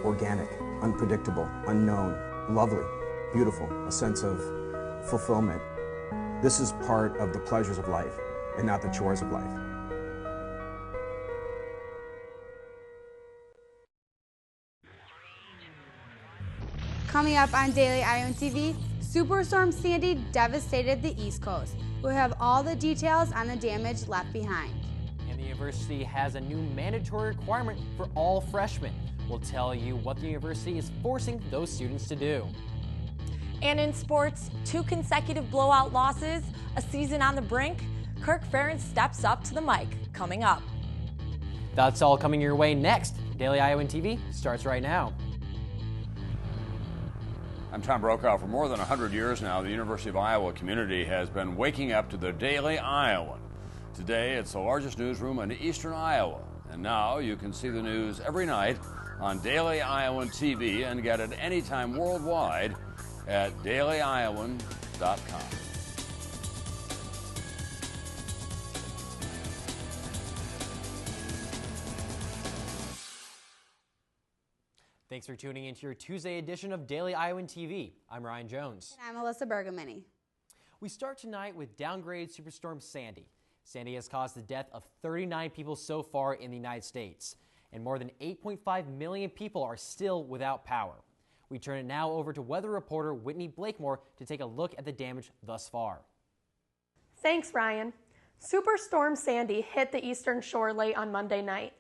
organic, unpredictable, unknown, lovely, beautiful, a sense of fulfillment. This is part of the pleasures of life and not the chores of life. Coming up on Daily Iowan TV, Superstorm Sandy devastated the East Coast. We'll have all the details on the damage left behind. And the university has a new mandatory requirement for all freshmen. We'll tell you what the university is forcing those students to do. And in sports, 2 consecutive blowout losses, a season on the brink. Kirk Ferentz steps up to the mic. Coming up. That's all coming your way next. Daily Iowan TV starts right now. I'm Tom Brokaw. For more than 100 years now, the University of Iowa community has been waking up to the Daily Iowan. Today, it's the largest newsroom in eastern Iowa. And now you can see the news every night on Daily Iowan TV and get it anytime worldwide at dailyiowan.com. Thanks for tuning into your Tuesday edition of Daily Iowan TV. I'm Ryan Jones. And I'm Alyssa Bergamini. We start tonight with downgraded Superstorm Sandy. Sandy has caused the death of 39 people so far in the United States, and more than 8.5 million people are still without power. We turn it now over to weather reporter Whitney Blakemore to take a look at the damage thus far. Thanks, Ryan. Superstorm Sandy hit the eastern shore late on Monday night.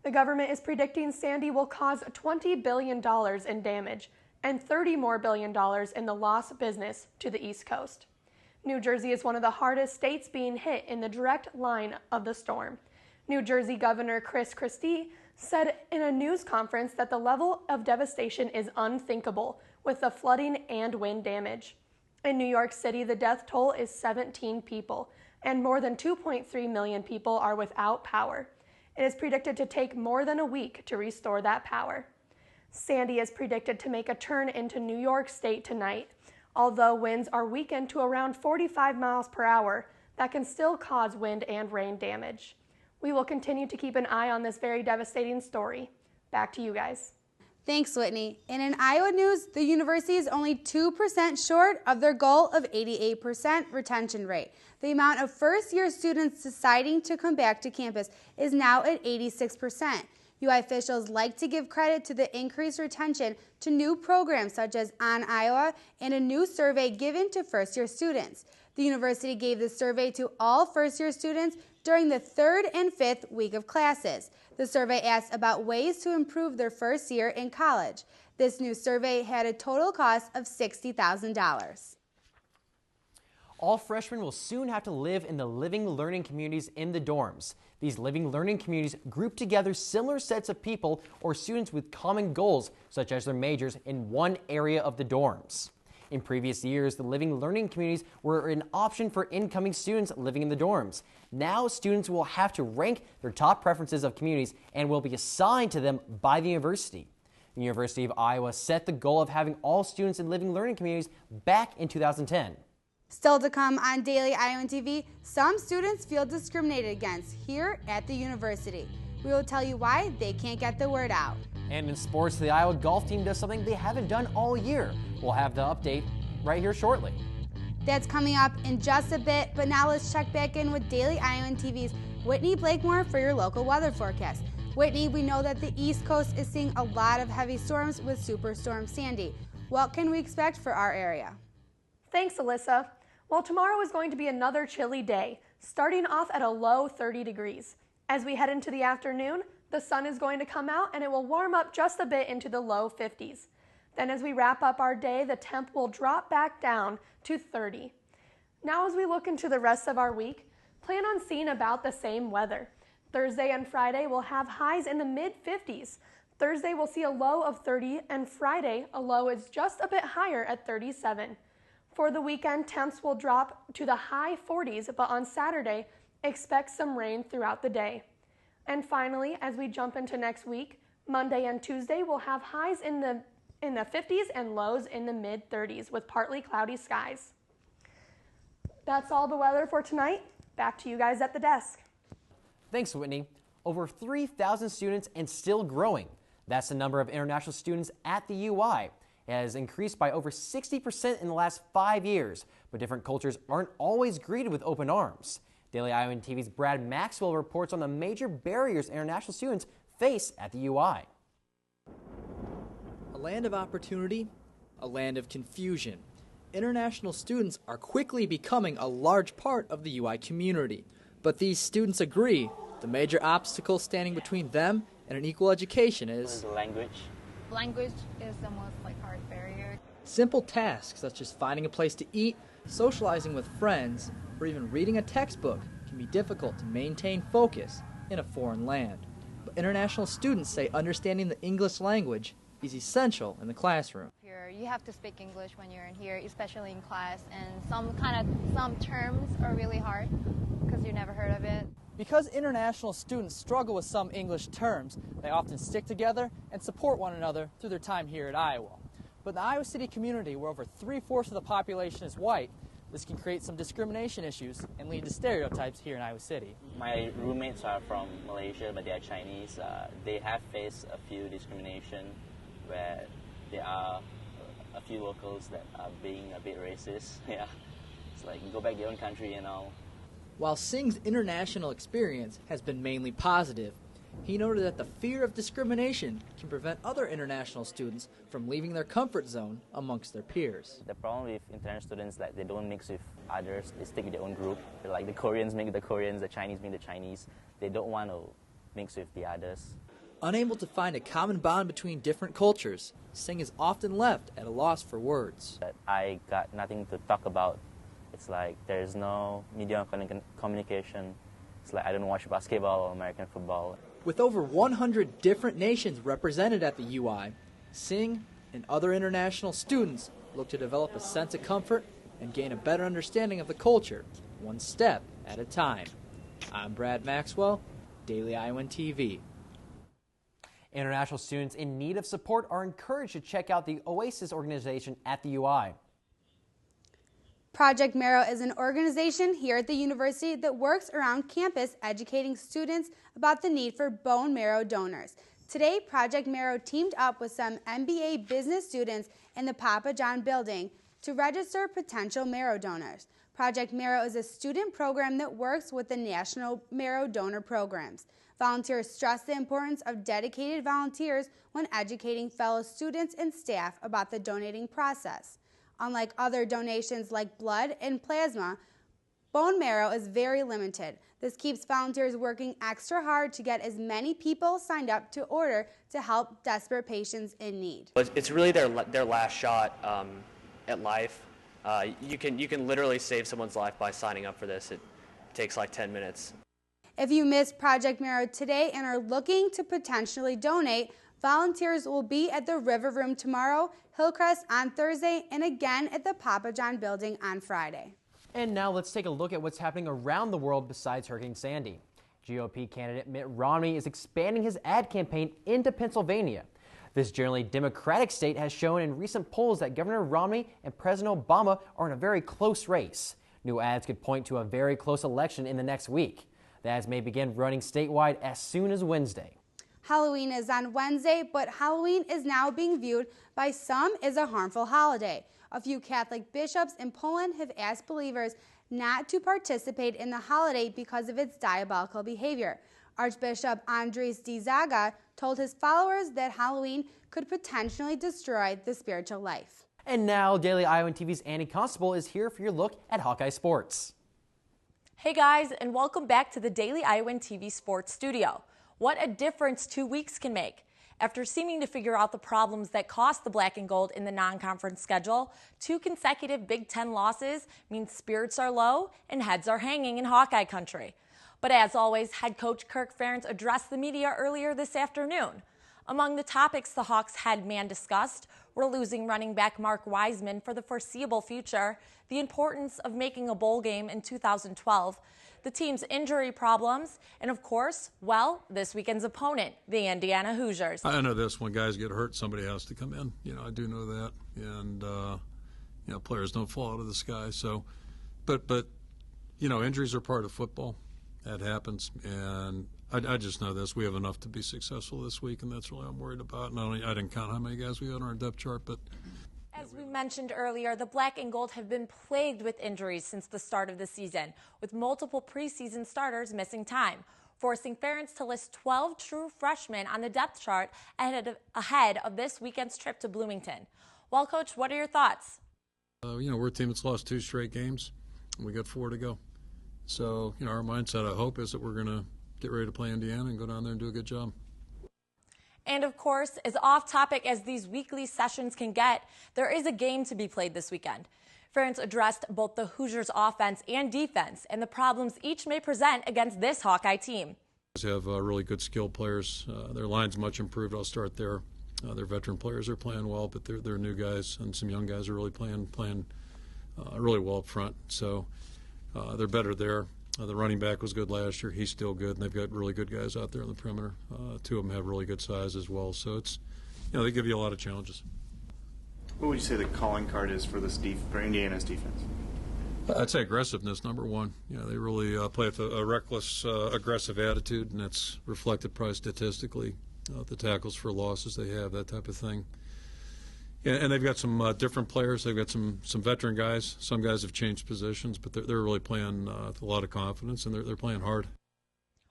The government is predicting Sandy will cause $20 billion in damage and $30 more billion in the lost business to the East Coast. New Jersey is one of the hardest states being hit in the direct line of the storm. New Jersey Governor Chris Christie said in a news conference that the level of devastation is unthinkable with the flooding and wind damage. In New York City, the death toll is 17 people, and more than 2.3 million people are without power. It is predicted to take more than a week to restore that power. Sandy is predicted to make a turn into New York State tonight. Although winds are weakened to around 45 miles per hour, that can still cause wind and rain damage. We will continue to keep an eye on this very devastating story. Back to you guys. Thanks, Whitney. And in Iowa news, the university is only 2% short of their goal of 88% retention rate. The amount of first-year students deciding to come back to campus is now at 86%. UI officials like to give credit to the increased retention to new programs such as On Iowa and a new survey given to first-year students. The university gave the survey to all first-year students during the 3rd and 5th week of classes. The survey asked about ways to improve their first year in college. This new survey had a total cost of $60,000. All freshmen will soon have to live in the living learning communities in the dorms. These living learning communities group together similar sets of people or students with common goals, such as their majors, in one area of the dorms. In previous years, the living learning communities were an option for incoming students living in the dorms. Now, students will have to rank their top preferences of communities and will be assigned to them by the university. The University of Iowa set the goal of having all students in living learning communities back in 2010. Still to come on Daily Iowan TV, some students feel discriminated against here at the university. We will tell you why they can't get the word out. And in sports, the Iowa golf team does something they haven't done all year. We'll have the update right here shortly. That's coming up in just a bit, but now let's check back in with Daily Iowan TV's Whitney Blakemore for your local weather forecast. Whitney, we know that the East Coast is seeing a lot of heavy storms with Superstorm Sandy. What can we expect for our area? Thanks, Alyssa. Well, tomorrow is going to be another chilly day, starting off at a low 30 degrees. As we head into the afternoon, the sun is going to come out and it will warm up just a bit into the low 50s. Then as we wrap up our day, the temp will drop back down to 30. Now as we look into the rest of our week, plan on seeing about the same weather. Thursday and Friday will have highs in the mid-50s. Thursday will see a low of 30 and Friday a low is just a bit higher at 37. For the weekend, temps will drop to the high 40s, but on Saturday, expect some rain throughout the day. And finally, as we jump into next week, Monday and Tuesday will have highs in the 50s and lows in the mid-30s with partly cloudy skies. That's all the weather for tonight. Back to you guys at the desk. Thanks, Whitney. Over 3,000 students and still growing. That's the number of international students at the UI. It has increased by over 60% in the last 5 years, but different cultures aren't always greeted with open arms. Daily Iowan TV's Brad Maxwell reports on the major barriers international students face at the UI. A land of opportunity, a land of confusion. International students are quickly becoming a large part of the UI community. But these students agree the major obstacle standing between them and an equal education is language. Language is the most hard barrier. Simple tasks such as finding a place to eat, socializing with friends, or even reading a textbook can be difficult to maintain focus in a foreign land. But international students say understanding the English language is essential in the classroom. Here, you have to speak English when you're in here, especially in class, and some terms are really hard because you never heard of it. Because international students struggle with some English terms, they often stick together and support one another through their time here at Iowa. But in the Iowa City community, where over 3/4 of the population is white, this can create some discrimination issues and lead to stereotypes here in Iowa City. My roommates are from Malaysia, but they are Chinese. They have faced a few discrimination where there are a few locals that are being a bit racist. Yeah, it's like go back to your own country and all. While Singh's international experience has been mainly positive, he noted that the fear of discrimination can prevent other international students from leaving their comfort zone amongst their peers. The problem with international students is that they don't mix with others, they stick with their own group. Like the Koreans make the Koreans, the Chinese make the Chinese. They don't want to mix with the others. Unable to find a common bond between different cultures, Singh is often left at a loss for words. That I got nothing to talk about. It's like there's no media communication. It's like I don't watch basketball or American football. With over 100 different nations represented at the UI, Singh and other international students look to develop a sense of comfort and gain a better understanding of the culture, one step at a time. I'm Brad Maxwell, Daily Iowan TV. International students in need of support are encouraged to check out the OASIS organization at the UI. Project Marrow is an organization here at the university that works around campus educating students about the need for bone marrow donors. Today, Project Marrow teamed up with some MBA business students in the Papa John building to register potential marrow donors. Project Marrow is a student program that works with the National Marrow Donor Programs. Volunteers stress the importance of dedicated volunteers when educating fellow students and staff about the donating process. Unlike other donations like blood and plasma, bone marrow is very limited. This keeps volunteers working extra hard to get as many people signed up to order to help desperate patients in need. It's really their last shot at life. You can literally save someone's life by signing up for this. It takes like 10 minutes. If you missed Project Marrow today and are looking to potentially donate, volunteers will be at the River Room tomorrow, Hillcrest on Thursday, and again at the Papa John building on Friday. And now let's take a look at what's happening around the world besides Hurricane Sandy. GOP candidate Mitt Romney is expanding his ad campaign into Pennsylvania. This generally Democratic state has shown in recent polls that Governor Romney and President Obama are in a very close race. New ads could point to a very close election in the next week. The ads may begin running statewide as soon as Wednesday. Halloween is on Wednesday, but Halloween is now being viewed by some as a harmful holiday. A few Catholic bishops in Poland have asked believers not to participate in the holiday because of its diabolical behavior. Archbishop Andrzej Dizaga told his followers that Halloween could potentially destroy the spiritual life. And now, Daily Iowan TV's Annie Constable is here for your look at Hawkeye Sports. Hey guys, and welcome back to the Daily Iowan TV Sports Studio. What a difference 2 weeks can make. After seeming to figure out the problems that cost the Black and Gold in the non-conference schedule, 2 consecutive Big Ten losses mean spirits are low and heads are hanging in Hawkeye country. But as always, head coach Kirk Ferentz addressed the media earlier this afternoon. Among the topics the Hawks head man discussed were losing running back Mark Wiseman for the foreseeable future, the importance of making a bowl game in 2012, the team's injury problems, and of course, well, this weekend's opponent, the Indiana Hoosiers. I know this, when guys get hurt, somebody has to come in. I do know that. And, players don't fall out of the sky. So, but injuries are part of football. That happens, and I just know this. We have enough to be successful this week, and that's really what I'm worried about. Not only I didn't count how many guys we had on our depth chart, but as we mentioned earlier, the Black and Gold have been plagued with injuries since the start of the season, with multiple preseason starters missing time, forcing Ferentz to list 12 true freshmen on the depth chart ahead of this weekend's trip to Bloomington. Well, Coach, what are your thoughts? We're a team that's lost 2 straight games, and we got 4 to go. So, our mindset, I hope, is that we're going to get ready to play Indiana and go down there and do a good job. And of course, as off topic as these weekly sessions can get, there is a game to be played this weekend. Ferentz addressed both the Hoosiers' offense and defense and the problems each may present against this Hawkeye team. They have really good skilled players. Their line's much improved. I'll start there. Their veteran players are playing well, but they're new guys, and some young guys are really playing really well up front. So they're better there. The running back was good last year. He's still good, and they've got really good guys out there on the perimeter. 2 of them have really good size as well. So it's, they give you a lot of challenges. What would you say the calling card is for for Indiana's defense? I'd say aggressiveness, number one. They really play with a reckless, aggressive attitude, and that's reflected probably statistically. The tackles for losses they have, that type of thing. And they've got some different players. They've got some veteran guys. Some guys have changed positions, but they're really playing with a lot of confidence, and they're playing hard.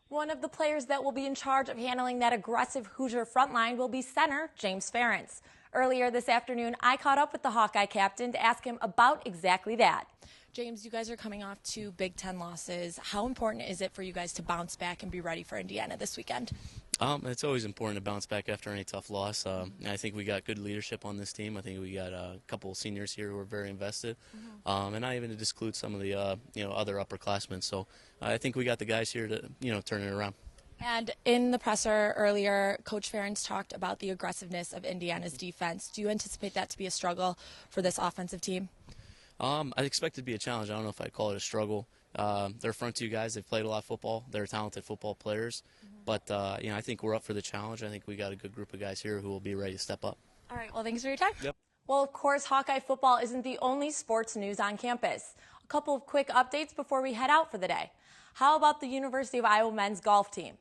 One of the players that will be in charge of handling that aggressive Hoosier front line will be center James Ferentz. Earlier this afternoon, I caught up with the Hawkeye captain to ask him about exactly that. James, you guys are coming off 2 Big Ten losses. How important is it for you guys to bounce back and be ready for Indiana this weekend? It's always important to bounce back after any tough loss. I think we got good leadership on this team. I think we got a couple of seniors here who are very invested, and not even to exclude some of the other upperclassmen. So I think we got the guys here to turn it around. And in the presser earlier, Coach Ferentz talked about the aggressiveness of Indiana's defense. Do you anticipate that to be a struggle for this offensive team? I expect it to be a challenge. I don't know if I'd call it a struggle. They're front 2 guys. They've played a lot of football. They're talented football players. But, I think we're up for the challenge. I think we got a good group of guys here who will be ready to step up. All right. Well, thanks for your time. Yep. Well, of course, Hawkeye football isn't the only sports news on campus. A couple of quick updates before we head out for the day. How about the University of Iowa men's golf team?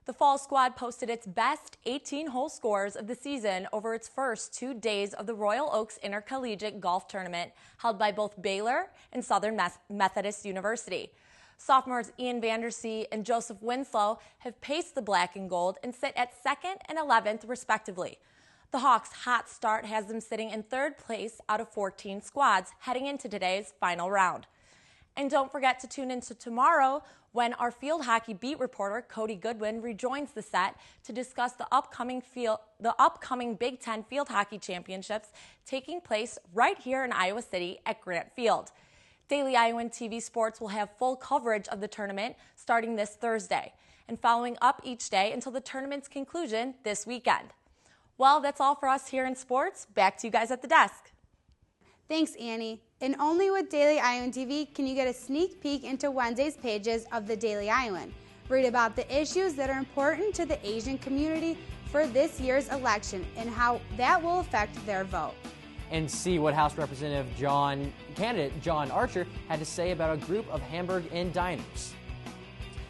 The fall squad posted its best 18-hole scores of the season over its first 2 days of the Royal Oaks Intercollegiate Golf Tournament held by both Baylor and Southern Methodist University. Sophomores Ian Vandersea and Joseph Winslow have paced the Black and Gold and sit at 2nd and 11th, respectively. The Hawks' hot start has them sitting in 3rd place out of 14 squads heading into today's final round. And don't forget to tune in to tomorrow when our field hockey beat reporter Cody Goodwin rejoins the set to discuss the upcoming Big Ten Field Hockey Championships taking place right here in Iowa City at Grant Field. Daily Iowan TV Sports will have full coverage of the tournament starting this Thursday and following up each day until the tournament's conclusion this weekend. Well, that's all for us here in sports. Back to you guys at the desk. Thanks, Annie. And only with Daily Iowan TV can you get a sneak peek into Wednesday's pages of the Daily Iowan. Read about the issues that are important to the Asian community for this year's election and how that will affect their vote. And see what House candidate John Archer had to say about a group of Hamburg Inn diners.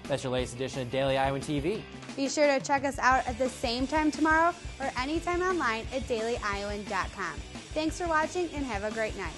That's your latest edition of Daily Iowan TV. Be sure to check us out at the same time tomorrow or anytime online at dailyiowan.com. Thanks for watching and have a great night.